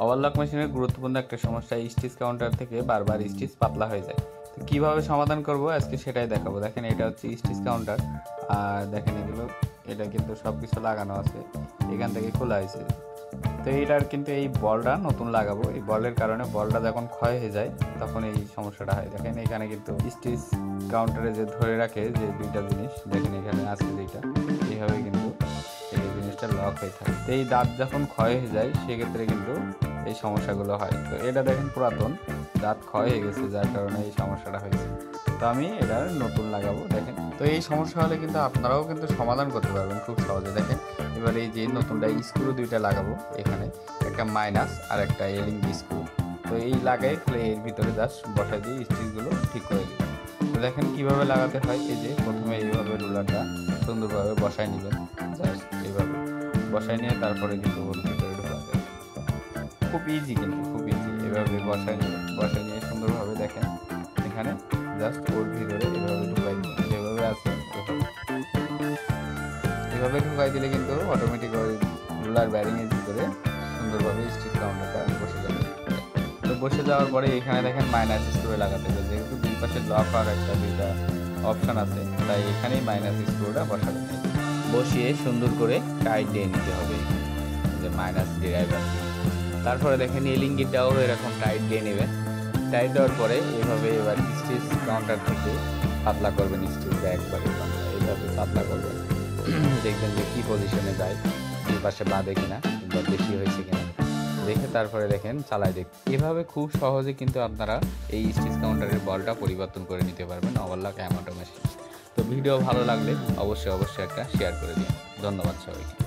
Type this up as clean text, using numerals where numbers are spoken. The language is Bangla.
ওভারলক মেশিনের গুরুত্বপূর্ণ একটা সমস্যা, স্টিচ কাউন্টার থেকে বারবার স্টিচ পাতলা হয়ে যায়। তো কীভাবে সমাধান করব আজকে সেটাই দেখাবো। দেখেন এটা হচ্ছে স্টিচ কাউন্টার, আর দেখেন এগুলো এটা কিন্তু সব কিছু লাগানো আছে, এখান থেকে খোলা হয়েছে। তো এইটার কিন্তু এই বলটা নতুন লাগাবো, এই বলের কারণে বলটা যখন ক্ষয় হয়ে যায় তখন এই সমস্যাটা হয়। দেখেন এখানে কিন্তু স্টিচ কাউন্টারে যে ধরে রাখে যে দুইটা জিনিস, দেখেন এখানে আছে যেটা, এইভাবে কিন্তু এই জিনিসটা লক হয়ে থাকে। তো এই দাঁত যখন ক্ষয় হয়ে যায় সেক্ষেত্রে কিন্তু এই সমস্যাগুলো হয়। তো এটা দেখেন পুরাতন, দাঁত ক্ষয় হয়ে গেছে যার কারণে এই সমস্যাটা হয়েছে। তো আমি এটা নতুন লাগাবো। দেখেন তো এই সমস্যা হলে কিন্তু আপনারাও কিন্তু সমাধান করতে পারবেন খুব সহজে। দেখেন এবার এই যে নতুনটা স্ক্রু দুইটা লাগাবো, এখানে একটা মাইনাস আর একটা এলিং স্ক্রু। তো এই লাগাই ফেলে এর ভিতরে জাস্ট বসাই দিয়ে স্টিচগুলো ঠিক করে দিই। তো দেখেন কীভাবে লাগাতে হয়, এই যে প্রথমে এইভাবে রুলারটা সুন্দরভাবে বসাই নেবেন, জাস্ট এইভাবে বসাই নিয়ে তারপরে কিন্তু ওর ভিতরে ঢোকা যায়। খুব ইজি, কিন্তু খুব ইজি। এভাবে বসাই নিয়ে সুন্দরভাবে দেখেন এখানে জাস্ট ওর ভিতরে এভাবে ঢুকাই দিবেন, যেভাবে আছে এভাবে ঢুকাই দিলে কিন্তু অটোমেটিক ওই রুলার ব্যারিংয়ের ভিতরে সুন্দরভাবে স্টিচ কাউন্টারটা বসে যাবে। তো বসে যাওয়ার পরে এখানে দেখেন মাইনাস স্ক্রু লাগাতে হবে, যেহেতু দুই পাশে লক আর একটা দুইটা অপশন আছে, তাই এখানেই মাইনাস স্ক্রুটা বসাবেন। বসিয়ে সুন্দর করে টাইট দিয়ে নিতে হবে, যে মাইনাস ড্রাইভার। তারপরে দেখেন এলিং গিটটাও এরকম টাইট দিয়ে নেবেন। টাইট দেওয়ার পরে এইভাবে এবার স্টিচ কাউন্টার থেকে পাতলা করবেন, স্টিচটা একবারে এইভাবে পাতলা করবেন। দেখবেন যে কী পজিশনে যায়, দুই পাশে বাঁধে কিনা কিংবা বেশি হয়েছে কিনা দেখে তারপরে দেখেন চালাই দেখ। এভাবে খুব সহজে কিন্তু আপনারা এই স্টিচ কাউন্টারের বলটা পরিবর্তন করে নিতে পারবেন ওভারলক অ্যামাটো মেশিন। তো ভিডিও ভালো লাগলে অবশ্যই একটা শেয়ার করে দিন। ধন্যবাদ সবাইকে।